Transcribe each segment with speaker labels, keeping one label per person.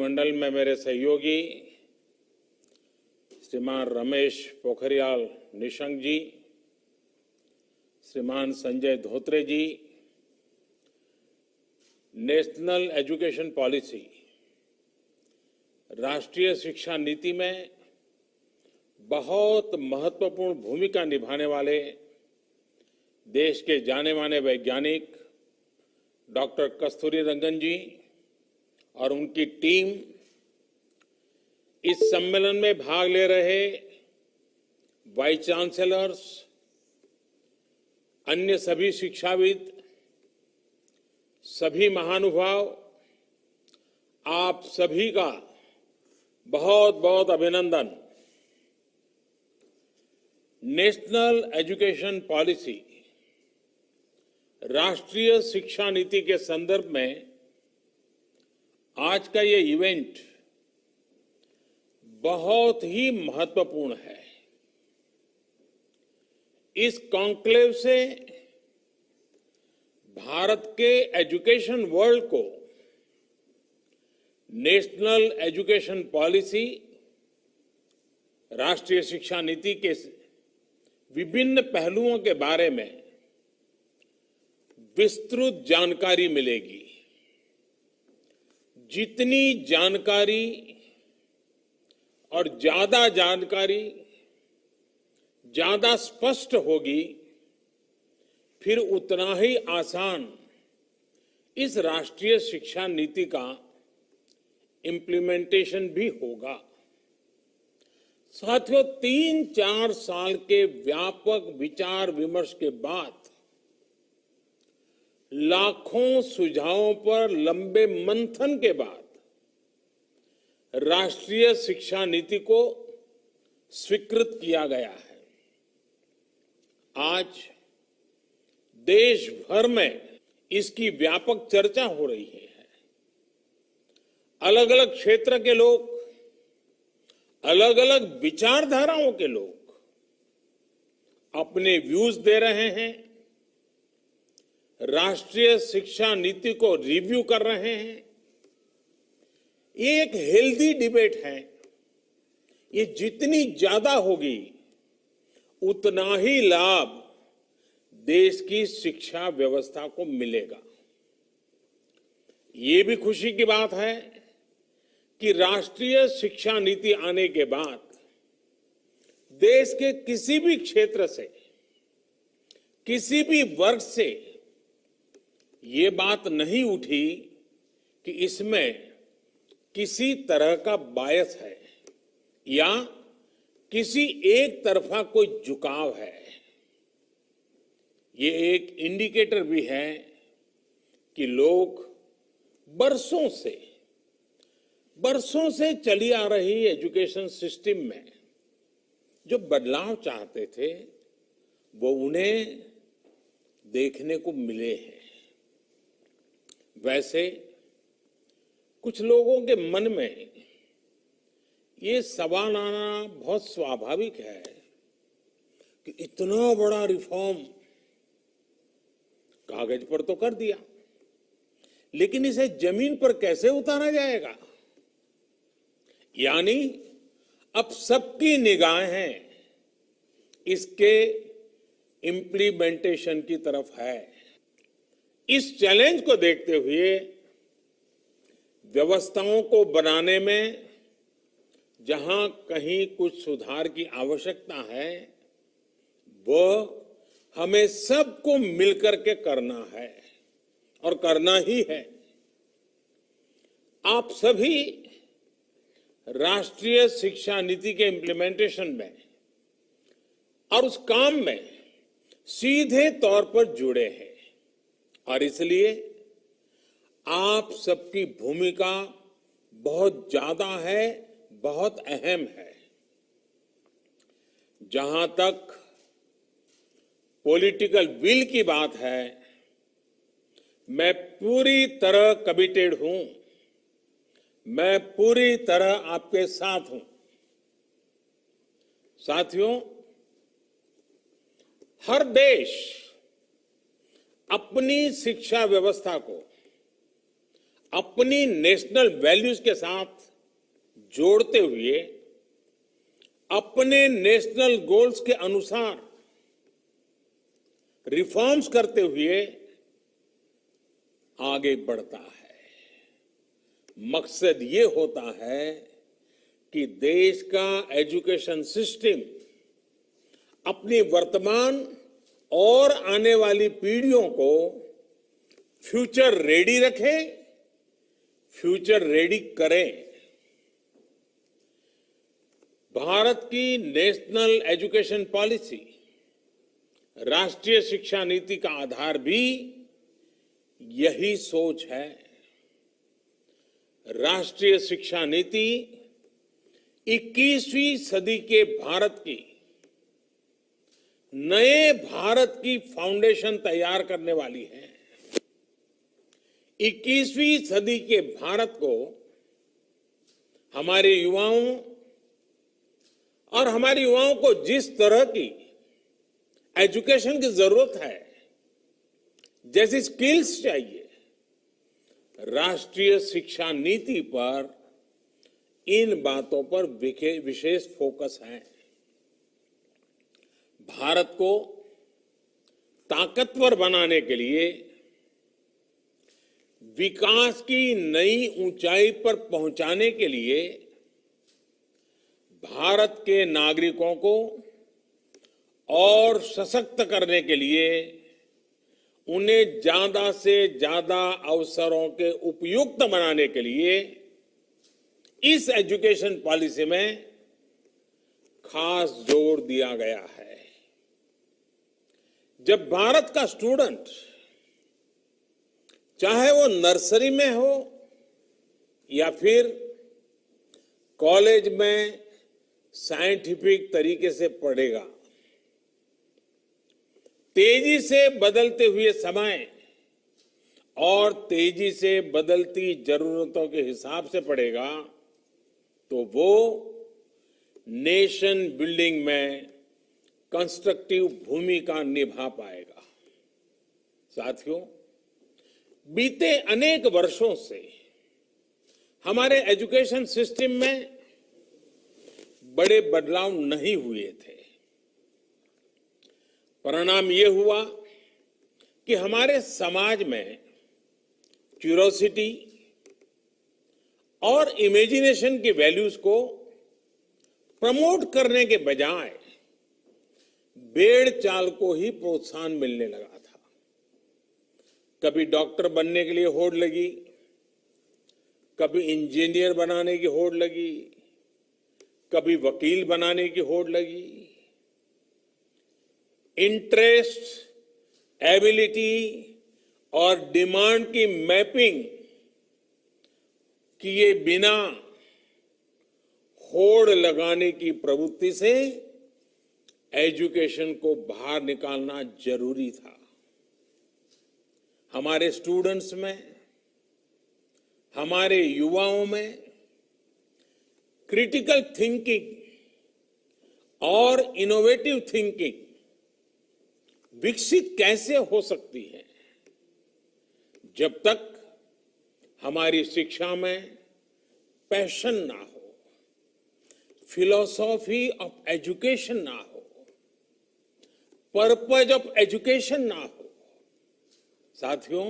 Speaker 1: मंत्रिमंडल में मेरे सहयोगी श्रीमान रमेश पोखरियाल निशंक जी, श्रीमान संजय धोत्रे जी, नेशनल एजुकेशन पॉलिसी राष्ट्रीय शिक्षा नीति में बहुत महत्वपूर्ण भूमिका निभाने वाले देश के जाने माने वैज्ञानिक डॉक्टर कस्तूरीरंगन जी और उनकी टीम, इस सम्मेलन में भाग ले रहे वाइस चांसलर्स, अन्य सभी शिक्षाविद, सभी महानुभाव, आप सभी का बहुत बहुत अभिनंदन। नेशनल एजुकेशन पॉलिसी राष्ट्रीय शिक्षा नीति के संदर्भ में आज का ये इवेंट बहुत ही महत्वपूर्ण है। इस कॉन्क्लेव से भारत के एजुकेशन वर्ल्ड को नेशनल एजुकेशन पॉलिसी राष्ट्रीय शिक्षा नीति के विभिन्न पहलुओं के बारे में विस्तृत जानकारी मिलेगी। जितनी जानकारी और ज्यादा जानकारी ज्यादा स्पष्ट होगी, फिर उतना ही आसान इस राष्ट्रीय शिक्षा नीति का इम्प्लीमेंटेशन भी होगा। साथियों, 3-4 साल के व्यापक विचार विमर्श के बाद लाखों सुझावों पर लंबे मंथन के बाद राष्ट्रीय शिक्षा नीति को स्वीकृत किया गया है। आज देश भर में इसकी व्यापक चर्चा हो रही है। अलग अलग क्षेत्र के लोग, अलग अलग विचारधाराओं के लोग अपने व्यूज दे रहे हैं, राष्ट्रीय शिक्षा नीति को रिव्यू कर रहे हैं। ये एक हेल्दी डिबेट है। ये जितनी ज्यादा होगी उतना ही लाभ देश की शिक्षा व्यवस्था को मिलेगा। ये भी खुशी की बात है कि राष्ट्रीय शिक्षा नीति आने के बाद देश के किसी भी क्षेत्र से, किसी भी वर्ग से ये बात नहीं उठी कि इसमें किसी तरह का बायस है या किसी एक तरफा कोई झुकाव है। ये एक इंडिकेटर भी है कि लोग बरसों से चली आ रही एजुकेशन सिस्टम में जो बदलाव चाहते थे, वो उन्हें देखने को मिले हैं। वैसे कुछ लोगों के मन में ये सवाल आना बहुत स्वाभाविक है कि इतना बड़ा रिफॉर्म कागज पर तो कर दिया, लेकिन इसे जमीन पर कैसे उतारा जाएगा। यानी अब सबकी निगाहें इसके इम्प्लीमेंटेशन की तरफ है। इस चैलेंज को देखते हुए व्यवस्थाओं को बनाने में जहां कहीं कुछ सुधार की आवश्यकता है, वो हमें सबको मिलकर के करना है और करना ही है। आप सभी राष्ट्रीय शिक्षा नीति के इम्प्लीमेंटेशन में और उस काम में सीधे तौर पर जुड़े हैं और इसलिए आप सबकी भूमिका बहुत ज्यादा है, बहुत अहम है। जहां तक पॉलिटिकल विल की बात है, मैं पूरी तरह कमिटेड हूं, मैं पूरी तरह आपके साथ हूं। साथियों, हर देश अपनी शिक्षा व्यवस्था को अपनी नेशनल वैल्यूज के साथ जोड़ते हुए अपने नेशनल गोल्स के अनुसार रिफॉर्म्स करते हुए आगे बढ़ता है। मकसद ये होता है कि देश का एजुकेशन सिस्टम अपनी वर्तमान और आने वाली पीढ़ियों को फ्यूचर रेडी रखे, फ्यूचर रेडी करें। भारत की नेशनल एजुकेशन पॉलिसी, राष्ट्रीय शिक्षा नीति का आधार भी यही सोच है। राष्ट्रीय शिक्षा नीति 21वीं सदी के भारत की नए भारत की फाउंडेशन तैयार करने वाली है। 21वीं सदी के भारत को हमारे युवाओं और हमारे युवाओं को जिस तरह की एजुकेशन की जरूरत है, जैसी स्किल्स चाहिए, राष्ट्रीय शिक्षा नीति पर इन बातों पर विशेष फोकस है। भारत को ताकतवर बनाने के लिए, विकास की नई ऊंचाई पर पहुंचाने के लिए भारत के नागरिकों को और सशक्त करने के लिए उन्हें ज्यादा से ज्यादा अवसरों के उपयुक्त बनाने के लिए इस एजुकेशन पॉलिसी में खास जोर दिया गया है। जब भारत का स्टूडेंट, चाहे वो नर्सरी में हो या फिर कॉलेज में साइंटिफिक तरीके से पढ़ेगा, तेजी से बदलते हुए समय और तेजी से बदलती जरूरतों के हिसाब से पढ़ेगा, तो वो नेशन बिल्डिंग में कंस्ट्रक्टिव भूमिका निभा पाएगा। साथियों, बीते अनेक वर्षों से हमारे एजुकेशन सिस्टम में बड़े बदलाव नहीं हुए थे। परिणाम ये हुआ कि हमारे समाज में क्यूरोसिटी और इमेजिनेशन की वैल्यूज को प्रमोट करने के बजाय भेड़ चाल को ही प्रोत्साहन मिलने लगा था। कभी डॉक्टर बनने के लिए होड़ लगी, कभी इंजीनियर बनाने की होड़ लगी, कभी वकील बनाने की होड़ लगी। इंटरेस्ट, एबिलिटी और डिमांड की मैपिंग किए बिना होड़ लगाने की प्रवृत्ति से एजुकेशन को बाहर निकालना जरूरी था। हमारे स्टूडेंट्स में, हमारे युवाओं में क्रिटिकल थिंकिंग और इनोवेटिव थिंकिंग विकसित कैसे हो सकती है, जब तक हमारी शिक्षा में पैशन ना हो, फिलॉसफी ऑफ एजुकेशन ना हो, पर्पज ऑफ एजुकेशन ना हो। साथियों,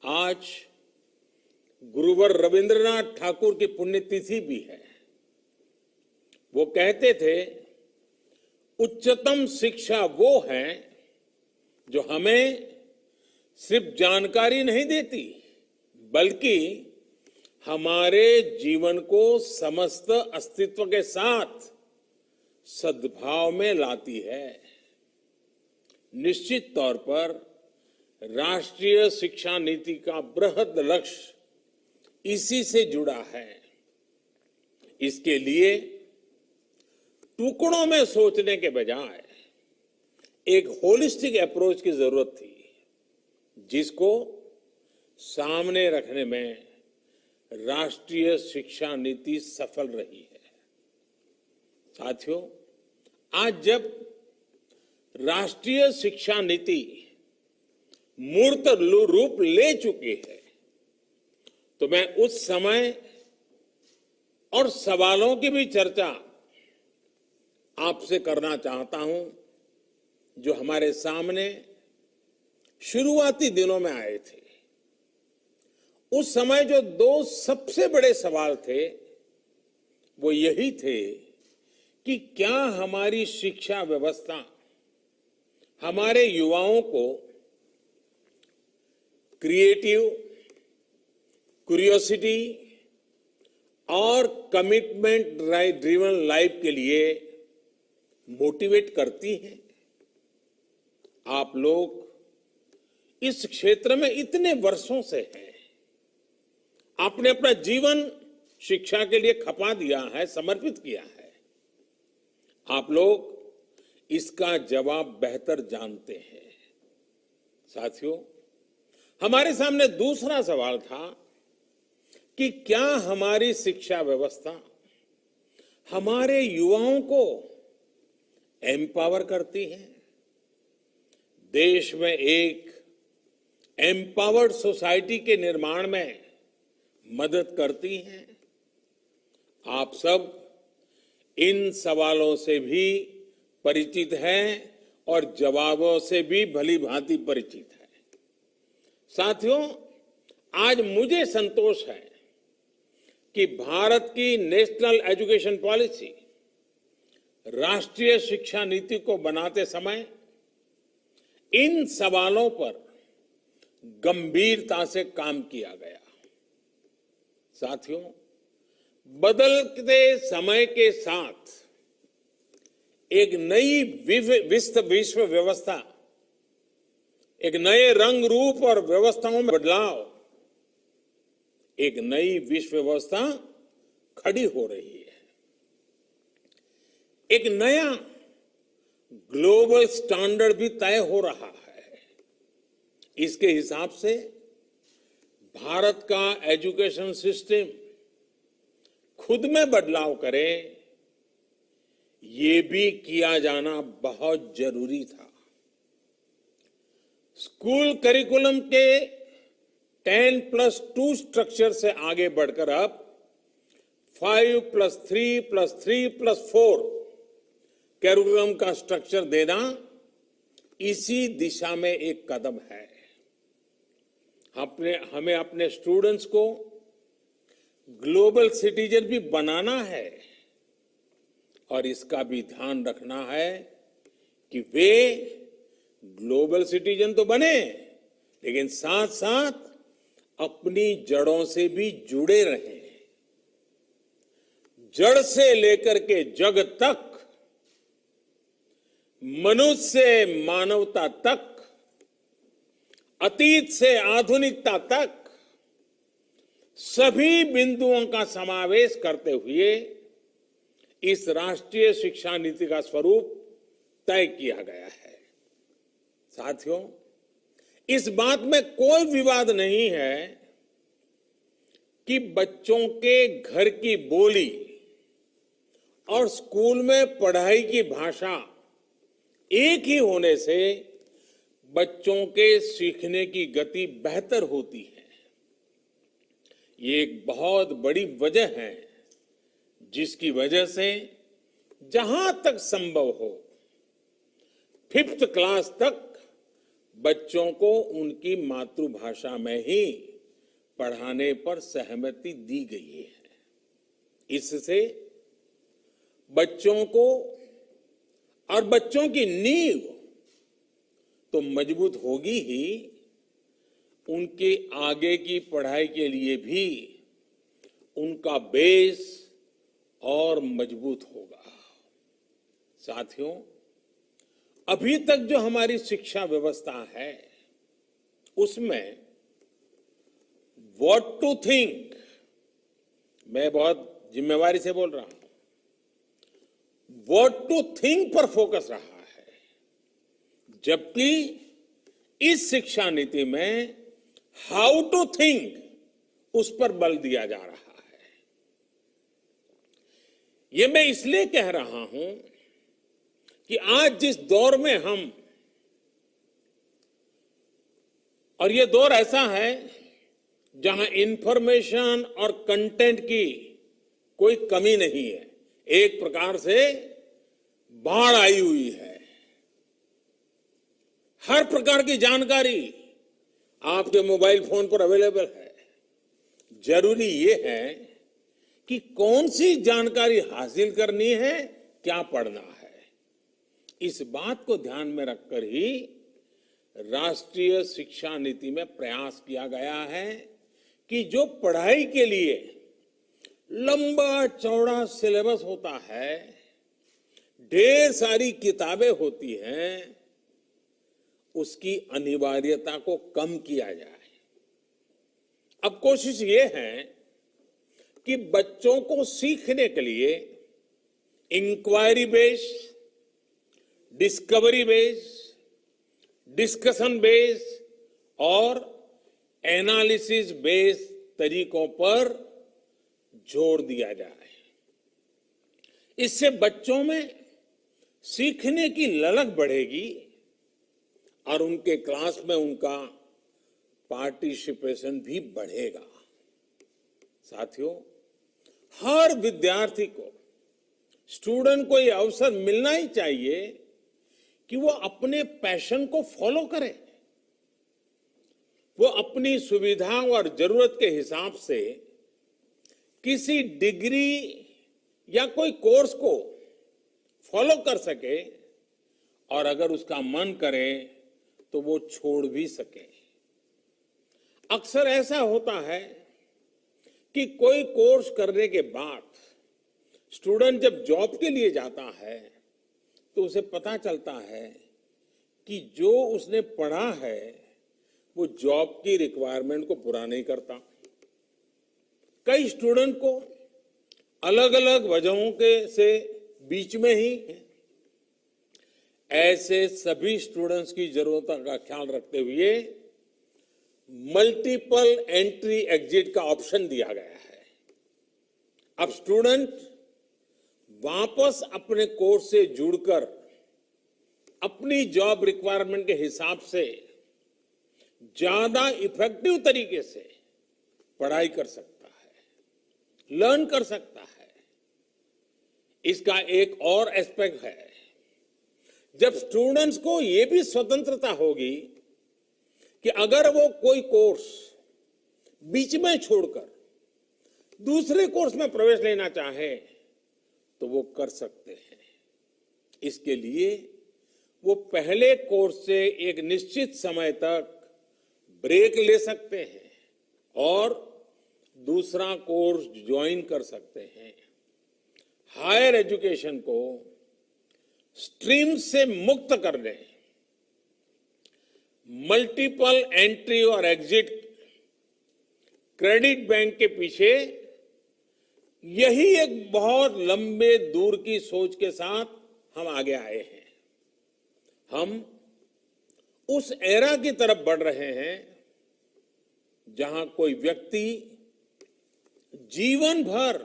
Speaker 1: आज गुरुवर रविंद्रनाथ ठाकुर की पुण्यतिथि भी है। वो कहते थे, उच्चतम शिक्षा वो है जो हमें सिर्फ जानकारी नहीं देती, बल्कि हमारे जीवन को समस्त अस्तित्व के साथ सद्भाव में लाती है। निश्चित तौर पर राष्ट्रीय शिक्षा नीति का बृहद लक्ष्य इसी से जुड़ा है। इसके लिए टुकड़ों में सोचने के बजाय एक होलिस्टिक अप्रोच की जरूरत थी, जिसको सामने रखने में राष्ट्रीय शिक्षा नीति सफल रही है। साथियों, आज जब राष्ट्रीय शिक्षा नीति मूर्त रूप ले चुकी है, तो मैं उस समय और सवालों की भी चर्चा आपसे करना चाहता हूं जो हमारे सामने शुरुआती दिनों में आए थे। उस समय जो दो सबसे बड़े सवाल थे वो यही थे कि क्या हमारी शिक्षा व्यवस्था हमारे युवाओं को क्रिएटिव, क्यूरियोसिटी और कमिटमेंट ड्रिवन लाइफ के लिए मोटिवेट करती है। आप लोग इस क्षेत्र में इतने वर्षों से हैं, आपने अपना जीवन शिक्षा के लिए खपा दिया है, समर्पित किया है। आप लोग इसका जवाब बेहतर जानते हैं। साथियों, हमारे सामने दूसरा सवाल था कि क्या हमारी शिक्षा व्यवस्था हमारे युवाओं को एम्पावर करती है, देश में एक एम्पावर्ड सोसाइटी के निर्माण में मदद करती है। आप सब इन सवालों से भी परिचित हैं और जवाबों से भी भली भांति परिचित है। साथियों, आज मुझे संतोष है कि भारत की नेशनल एजुकेशन पॉलिसी, राष्ट्रीय शिक्षा नीति को बनाते समय इन सवालों पर गंभीरता से काम किया गया। साथियों, बदलते समय के साथ एक नई विश्व व्यवस्था, एक नए रंग रूप और व्यवस्थाओं में बदलाव, एक नई विश्व व्यवस्था खड़ी हो रही है। एक नया ग्लोबल स्टैंडर्ड भी तय हो रहा है। इसके हिसाब से भारत का एजुकेशन सिस्टम खुद में बदलाव करे, ये भी किया जाना बहुत जरूरी था। स्कूल करिकुलम के 10+2 स्ट्रक्चर से आगे बढ़कर अब 5+3+3+4 करिकुलम का स्ट्रक्चर देना इसी दिशा में एक कदम है। हमें अपने स्टूडेंट्स को ग्लोबल सिटीजन भी बनाना है और इसका भी ध्यान रखना है कि वे ग्लोबल सिटीजन तो बने, लेकिन साथ साथ अपनी जड़ों से भी जुड़े रहें। जड़ से लेकर के जग तक, मनुष्य से मानवता तक, अतीत से आधुनिकता तक सभी बिंदुओं का समावेश करते हुए इस राष्ट्रीय शिक्षा नीति का स्वरूप तय किया गया है। साथियों, इस बात में कोई विवाद नहीं है कि बच्चों के घर की बोली और स्कूल में पढ़ाई की भाषा एक ही होने से बच्चों के सीखने की गति बेहतर होती है। ये एक बहुत बड़ी वजह है जिसकी वजह से जहां तक संभव हो 5th क्लास तक बच्चों को उनकी मातृभाषा में ही पढ़ाने पर सहमति दी गई है। इससे बच्चों को और बच्चों की नींव तो मजबूत होगी ही, उनके आगे की पढ़ाई के लिए भी उनका बेस और मजबूत होगा। साथियों, अभी तक जो हमारी शिक्षा व्यवस्था है उसमें व्हाट टू थिंक, मैं बहुत जिम्मेवारी से बोल रहा हूं, व्हाट टू थिंक पर फोकस रहा है, जबकि इस शिक्षा नीति में हाउ टू थिंक उस पर बल दिया जा रहा है। ये मैं इसलिए कह रहा हूं कि आज जिस दौर में हम, और ये दौर ऐसा है जहां इंफॉर्मेशन और कंटेंट की कोई कमी नहीं है। एक प्रकार से बाढ़ आई हुई है। हर प्रकार की जानकारी आपके मोबाइल फोन पर अवेलेबल है। जरूरी ये है कि कौन सी जानकारी हासिल करनी है, क्या पढ़ना है। इस बात को ध्यान में रखकर ही राष्ट्रीय शिक्षा नीति में प्रयास किया गया है कि जो पढ़ाई के लिए लंबा चौड़ा सिलेबस होता है, ढेर सारी किताबें होती हैं, उसकी अनिवार्यता को कम किया जाए। अब कोशिश ये है कि बच्चों को सीखने के लिए inquiry based, discovery based, discussion based और एनालिसिस बेस्ड तरीकों पर जोर दिया जाए। इससे बच्चों में सीखने की ललक बढ़ेगी और उनके क्लास में उनका पार्टिसिपेशन भी बढ़ेगा। साथियों, हर विद्यार्थी को, स्टूडेंट को यह अवसर मिलना ही चाहिए कि वो अपने पैशन को फॉलो करे। वो अपनी सुविधा और जरूरत के हिसाब से किसी डिग्री या कोई कोर्स को फॉलो कर सके और अगर उसका मन करे तो वो छोड़ भी सके। अक्सर ऐसा होता है कि कोई कोर्स करने के बाद स्टूडेंट जब जॉब के लिए जाता है तो उसे पता चलता है कि जो उसने पढ़ा है वो जॉब की रिक्वायरमेंट को पूरा नहीं करता। कई स्टूडेंट को अलग अलग वजहों के से बीच में ही ऐसे सभी स्टूडेंट्स की जरूरतों का ख्याल रखते हुए मल्टीपल एंट्री एग्जिट का ऑप्शन दिया गया है। अब स्टूडेंट वापस अपने कोर्स से जुड़कर अपनी जॉब रिक्वायरमेंट के हिसाब से ज्यादा इफेक्टिव तरीके से पढ़ाई कर सकता है, लर्न कर सकता है। इसका एक और एस्पेक्ट है, जब स्टूडेंट्स को यह भी स्वतंत्रता होगी कि अगर वो कोई कोर्स बीच में छोड़कर दूसरे कोर्स में प्रवेश लेना चाहे तो वो कर सकते हैं। इसके लिए वो पहले कोर्स से एक निश्चित समय तक ब्रेक ले सकते हैं और दूसरा कोर्स ज्वाइन कर सकते हैं। हायर एजुकेशन को स्ट्रीम से मुक्त करने, मल्टीपल एंट्री और एग्जिट क्रेडिट बैंक के पीछे यही एक बहुत लंबे दूर की सोच के साथ हम आगे आए हैं। हम उस एरा की तरफ बढ़ रहे हैं जहां कोई व्यक्ति जीवन भर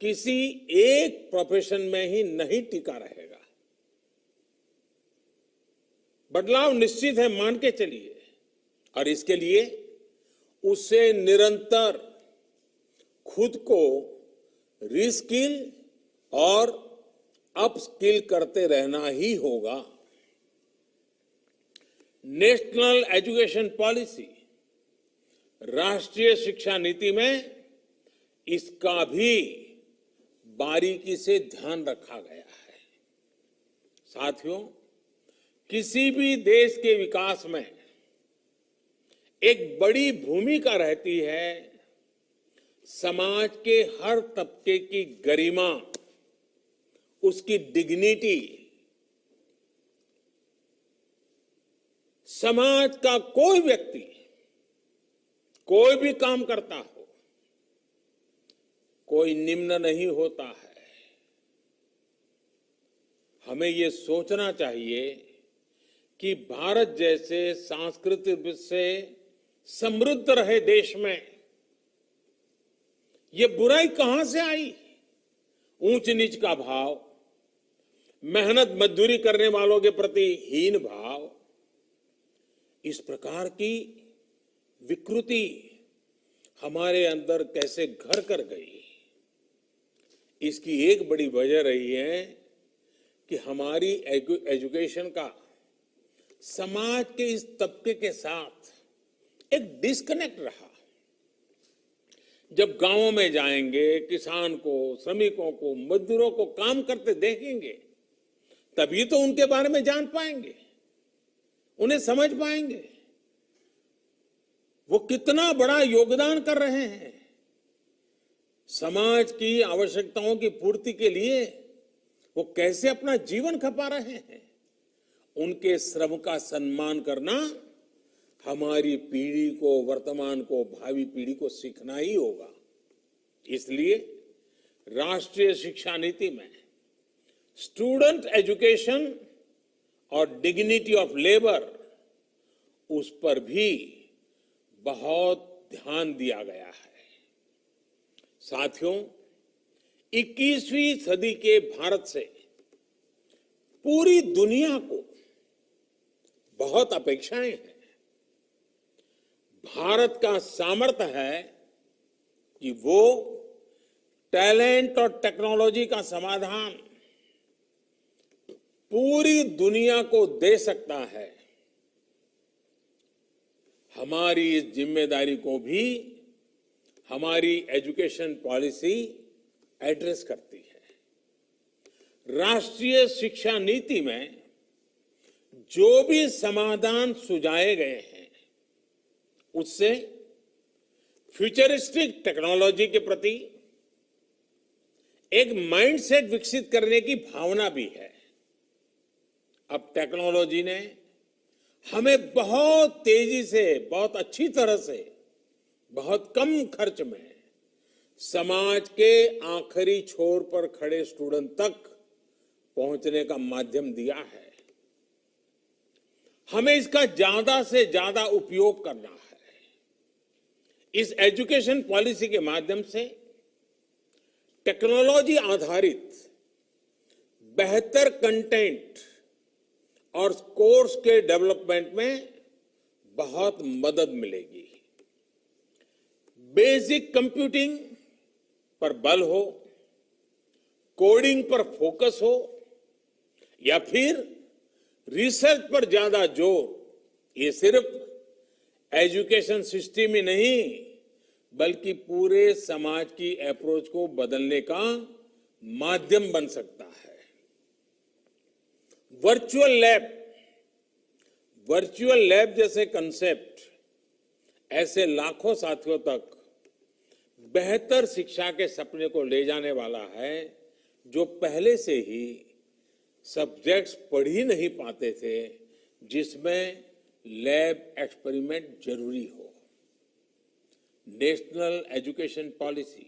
Speaker 1: किसी एक प्रोफेशन में ही नहीं टिका रहेगा। बदलाव निश्चित है, मान के चलिए, और इसके लिए उसे निरंतर खुद को रीस्किल और अपस्किल करते रहना ही होगा। नेशनल एजुकेशन पॉलिसी, राष्ट्रीय शिक्षा नीति में इसका भी बारीकी से ध्यान रखा गया है। साथियों, किसी भी देश के विकास में एक बड़ी भूमिका रहती है समाज के हर तबके की गरिमा, उसकी डिग्निटी। समाज का कोई व्यक्ति कोई भी काम करता हो, कोई निम्न नहीं होता है। हमें ये सोचना चाहिए कि भारत जैसे सांस्कृतिक से समृद्ध रहे देश में ये बुराई कहां से आई? ऊंच नीच का भाव, मेहनत मजदूरी करने वालों के प्रति हीन भाव, इस प्रकार की विकृति हमारे अंदर कैसे घर कर गई, इसकी एक बड़ी वजह रही है कि हमारी एजुकेशन का समाज के इस तबके के साथ एक डिस्कनेक्ट रहा। जब गांवों में जाएंगे, किसान को, श्रमिकों को, मजदूरों को काम करते देखेंगे, तभी तो उनके बारे में जान पाएंगे, उन्हें समझ पाएंगे वो कितना बड़ा योगदान कर रहे हैं। समाज की आवश्यकताओं की पूर्ति के लिए वो कैसे अपना जीवन खपा रहे हैं। उनके श्रम का सम्मान करना हमारी पीढ़ी को, वर्तमान को, भावी पीढ़ी को सीखना ही होगा। इसलिए राष्ट्रीय शिक्षा नीति में स्टूडेंट एजुकेशन और डिग्निटी ऑफ लेबर, उस पर भी बहुत ध्यान दिया गया है। साथियों, 21वीं सदी के भारत से पूरी दुनिया को बहुत अपेक्षाएं हैं। भारत का सामर्थ्य है कि वो टैलेंट और टेक्नोलॉजी का समाधान पूरी दुनिया को दे सकता है। हमारी इस जिम्मेदारी को भी हमारी एजुकेशन पॉलिसी एड्रेस करती है। राष्ट्रीय शिक्षा नीति में जो भी समाधान सुझाए गए हैं, उससे फ्यूचरिस्टिक टेक्नोलॉजी के प्रति एक माइंडसेट विकसित करने की भावना भी है। अब टेक्नोलॉजी ने हमें बहुत तेजी से, बहुत अच्छी तरह से, बहुत कम खर्च में समाज के आखिरी छोर पर खड़े स्टूडेंट तक पहुंचने का माध्यम दिया है। हमें इसका ज्यादा से ज्यादा उपयोग करना है। इस एजुकेशन पॉलिसी के माध्यम से टेक्नोलॉजी आधारित बेहतर कंटेंट और कोर्स के डेवलपमेंट में बहुत मदद मिलेगी। बेसिक कंप्यूटिंग पर बल हो, कोडिंग पर फोकस हो, या फिर रिसर्च पर ज्यादा जोर, ये सिर्फ एजुकेशन सिस्टम ही नहीं बल्कि पूरे समाज की अप्रोच को बदलने का माध्यम बन सकता है। वर्चुअल लैब जैसे कंसेप्ट ऐसे लाखों साथियों तक बेहतर शिक्षा के सपने को ले जाने वाला है, जो पहले से ही सब्जेक्ट्स पढ़ ही नहीं पाते थे जिसमें लैब एक्सपेरिमेंट जरूरी हो। नेशनल एजुकेशन पॉलिसी,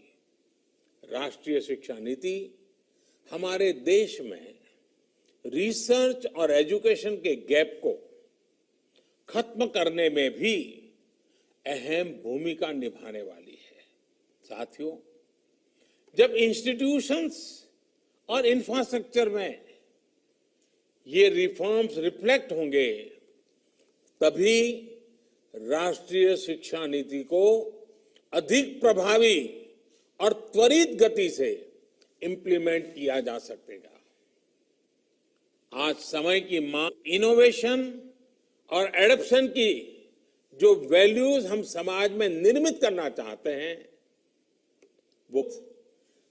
Speaker 1: राष्ट्रीय शिक्षा नीति हमारे देश में रिसर्च और एजुकेशन के गैप को खत्म करने में भी अहम भूमिका निभाने वाली है। साथियों, जब इंस्टीट्यूशंस और इंफ्रास्ट्रक्चर में ये रिफॉर्म्स रिफ्लेक्ट होंगे, तभी राष्ट्रीय शिक्षा नीति को अधिक प्रभावी और त्वरित गति से इंप्लीमेंट किया जा सकेगा। आज समय की मांग इनोवेशन और एडॉप्शन की जो वैल्यूज हम समाज में निर्मित करना चाहते हैं, वो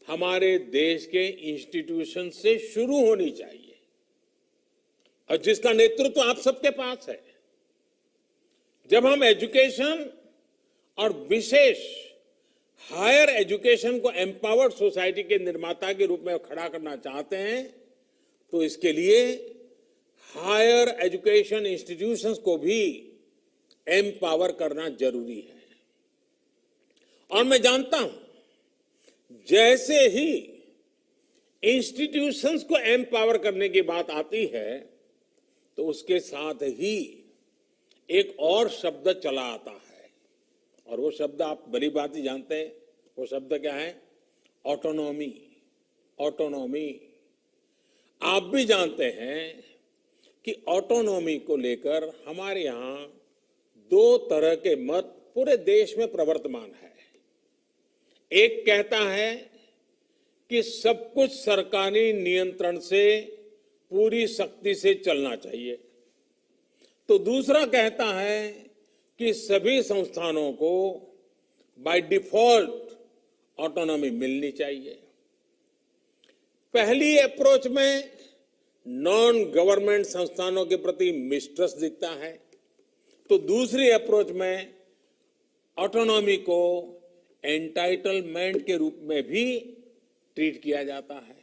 Speaker 1: हमारे देश के इंस्टीट्यूशन से शुरू होनी चाहिए, और जिसका नेतृत्व आप सबके पास है। जब हम एजुकेशन और विशेष हायर एजुकेशन को एम्पावर्ड सोसाइटी के निर्माता के रूप में खड़ा करना चाहते हैं, तो इसके लिए हायर एजुकेशन इंस्टीट्यूशंस को भी एम्पावर करना जरूरी है। और मैं जानता हूं, जैसे ही इंस्टीट्यूशंस को एम्पावर करने की बात आती है, तो उसके साथ ही एक और शब्द चला आता है, और वो शब्द आप बड़ी बात ही जानते हैं। वो शब्द क्या है? ऑटोनॉमी। ऑटोनॉमी। आप भी जानते हैं कि ऑटोनॉमी को लेकर हमारे यहां दो तरह के मत पूरे देश में प्रवर्तमान है। एक कहता है कि सब कुछ सरकारी नियंत्रण से पूरी सख्ती से चलना चाहिए, तो दूसरा कहता है कि सभी संस्थानों को बाय डिफॉल्ट ऑटोनॉमी मिलनी चाहिए। पहली अप्रोच में नॉन गवर्नमेंट संस्थानों के प्रति मिसट्रस्ट दिखता है, तो दूसरी अप्रोच में ऑटोनॉमी को एंटाइटलमेंट के रूप में भी ट्रीट किया जाता है।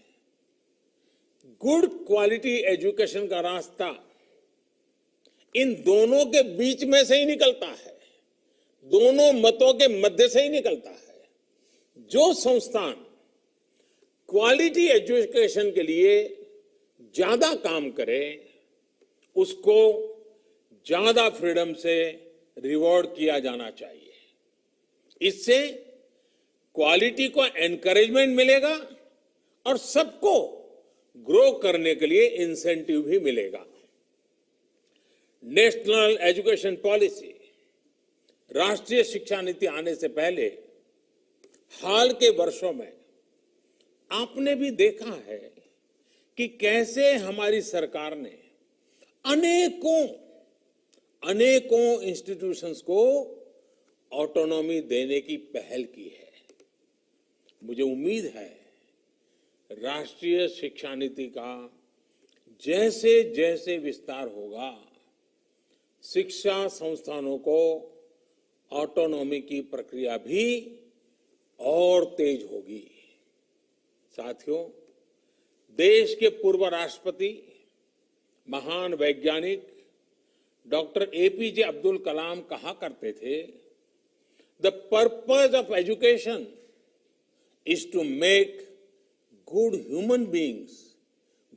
Speaker 1: गुड क्वालिटी एजुकेशन का रास्ता इन दोनों के बीच में से ही निकलता है, दोनों मतों के मध्य से ही निकलता है। जो संस्थान क्वालिटी एजुकेशन के लिए ज्यादा काम करे, उसको ज्यादा फ्रीडम से रिवॉर्ड किया जाना चाहिए। इससे क्वालिटी को एनकरेजमेंट मिलेगा और सबको ग्रो करने के लिए इंसेंटिव भी मिलेगा। नेशनल एजुकेशन पॉलिसी, राष्ट्रीय शिक्षा नीति आने से पहले हाल के वर्षों में आपने भी देखा है कि कैसे हमारी सरकार ने अनेकों इंस्टीट्यूशंस को ऑटोनॉमी देने की पहल की है। मुझे उम्मीद है राष्ट्रीय शिक्षा नीति का जैसे जैसे विस्तार होगा, शिक्षा संस्थानों को ऑटोनॉमी की प्रक्रिया भी और तेज होगी। साथियों, देश के पूर्व राष्ट्रपति, महान वैज्ञानिक डॉक्टर एपीजे अब्दुल कलाम कहा करते थे, the purpose of education is to make good human beings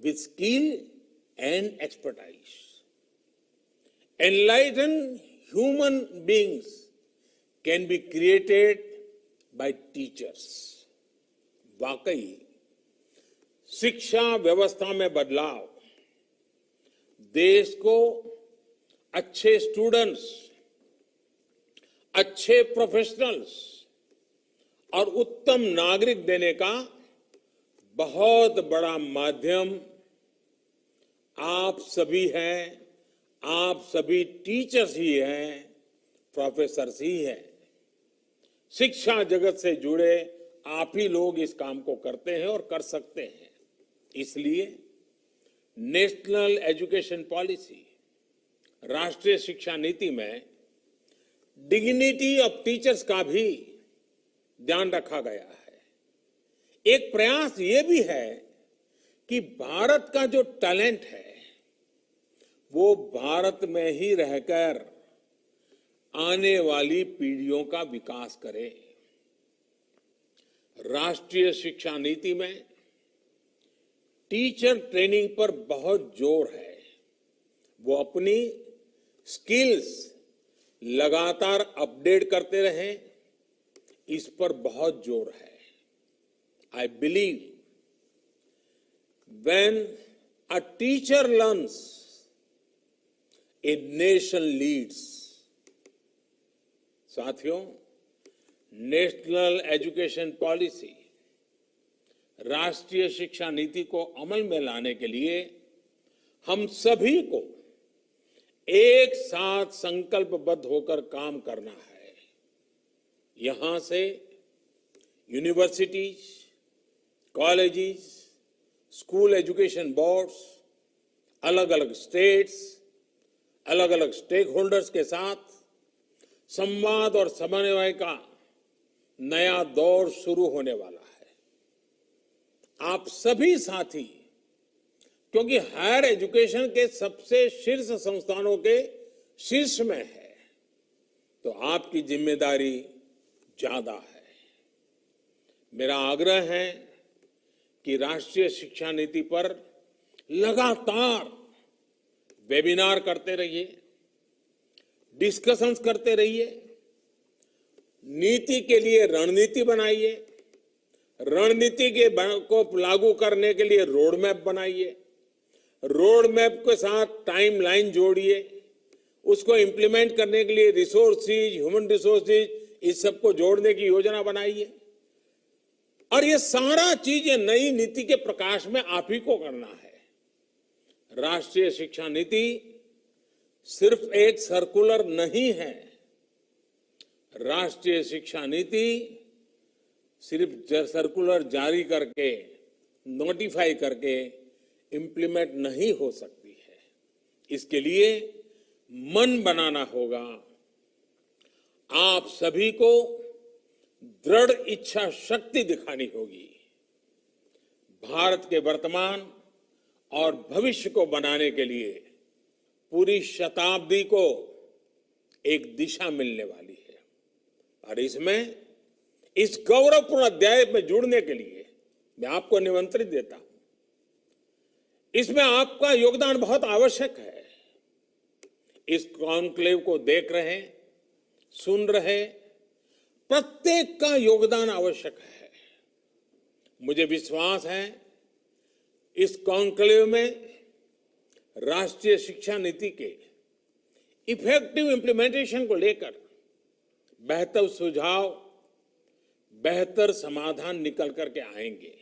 Speaker 1: with skill and expertise. Enlightened human beings can be created by teachers. वाकई शिक्षा व्यवस्था में बदलाव देश को अच्छे स्टूडेंट्स, अच्छे प्रोफेशनल्स और उत्तम नागरिक देने का बहुत बड़ा माध्यम आप सभी हैं, आप सभी टीचर्स ही हैं, प्रोफेसर्स ही हैं। शिक्षा जगत से जुड़े आप ही लोग इस काम को करते हैं और कर सकते हैं। इसलिए नेशनल एजुकेशन पॉलिसी, राष्ट्रीय शिक्षा नीति में डिग्निटी ऑफ टीचर्स का भी ध्यान रखा गया है। एक प्रयास ये भी है कि भारत का जो टैलेंट है वो भारत में ही रहकर आने वाली पीढ़ियों का विकास करे। राष्ट्रीय शिक्षा नीति में टीचर ट्रेनिंग पर बहुत जोर है। वो अपनी स्किल्स लगातार अपडेट करते रहें, इस पर बहुत जोर है। I believe when a teacher learns, a nation leads. साथियों, नेशनल एजुकेशन पॉलिसी, राष्ट्रीय शिक्षा नीति को अमल में लाने के लिए हम सभी को एक साथ संकल्पबद्ध होकर काम करना है। यहां से universities, colleges, school education boards, अलग अलग स्टेट्स, अलग अलग स्टेक होल्डर्स के साथ संवाद और समन्वय का नया दौर शुरू होने वाला है। आप सभी साथी, क्योंकि हायर एजुकेशन के सबसे शीर्ष संस्थानों के शीर्ष में है, तो आपकी जिम्मेदारी ज्यादा है। मेरा आग्रह है कि राष्ट्रीय शिक्षा नीति पर लगातार वेबिनार करते रहिए, डिस्कशंस करते रहिए, नीति के लिए रणनीति बनाइए, रणनीति के को लागू करने के लिए रोड मैप बनाइए, रोड मैप के साथ टाइमलाइन जोड़िए, उसको इंप्लीमेंट करने के लिए रिसोर्सेज, ह्यूमन रिसोर्सेज, इस सबको जोड़ने की योजना बनाइए। और ये सारा चीज ये नई नीति के प्रकाश में आप ही को करना है। राष्ट्रीय शिक्षा नीति सिर्फ एक सर्कुलर नहीं है। राष्ट्रीय शिक्षा नीति सिर्फ सर्कुलर जारी करके, नोटिफाई करके इंप्लीमेंट नहीं हो सकती है। इसके लिए मन बनाना होगा। आप सभी को दृढ़ इच्छा शक्ति दिखानी होगी। भारत के वर्तमान और भविष्य को बनाने के लिए पूरी शताब्दी को एक दिशा मिलने वाली है। और इसमें इस गौरवपूर्ण अध्याय में जुड़ने के लिए मैं आपको निमंत्रित देता हूं। इसमें आपका योगदान बहुत आवश्यक है। इस कॉन्क्लेव को देख रहे, सुन रहे प्रत्येक का योगदान आवश्यक है। मुझे विश्वास है इस कॉन्क्लेव में राष्ट्रीय शिक्षा नीति के इफेक्टिव इंप्लीमेंटेशन को लेकर बेहतर सुझाव, बेहतर समाधान निकल करके आएंगे।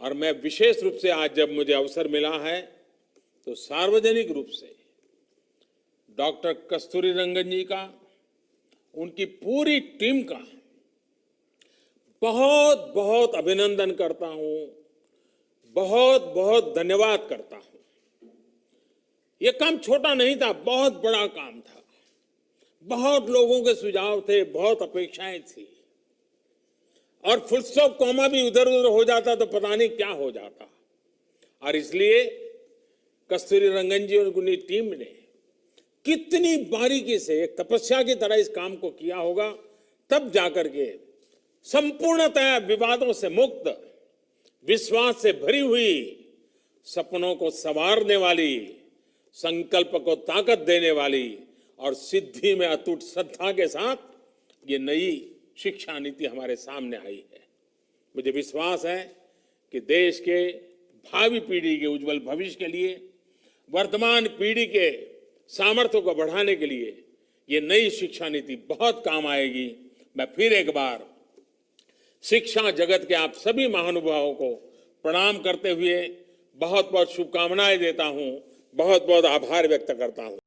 Speaker 1: और मैं विशेष रूप से आज जब मुझे अवसर मिला है तो सार्वजनिक रूप से डॉक्टर कस्तूरी रंगन जी का, उनकी पूरी टीम का बहुत बहुत अभिनंदन करता हूं, बहुत बहुत धन्यवाद करता हूं। यह काम छोटा नहीं था, बहुत बड़ा काम था। बहुत लोगों के सुझाव थे, बहुत अपेक्षाएं थी और फुल स्टॉप कॉमा भी उधर उधर हो जाता तो पता नहीं क्या हो जाता। और इसलिए कस्तूरी रंगन जी और उनकी टीम ने कितनी बारीकी से एक तपस्या की तरह इस काम को किया होगा, तब जाकर के संपूर्णतः विवादों से मुक्त, विश्वास से भरी हुई, सपनों को संवारने वाली, संकल्प को ताकत देने वाली और सिद्धि में अटूट श्रद्धा के साथ ये नई शिक्षा नीति हमारे सामने आई है। मुझे विश्वास है कि देश के भावी पीढ़ी के उज्जवल भविष्य के लिए, वर्तमान पीढ़ी के सामर्थ्य को बढ़ाने के लिए ये नई शिक्षा नीति बहुत काम आएगी। मैं फिर एक बार शिक्षा जगत के आप सभी महानुभावों को प्रणाम करते हुए बहुत बहुत शुभकामनाएं देता हूं, बहुत बहुत आभार व्यक्त करता हूं।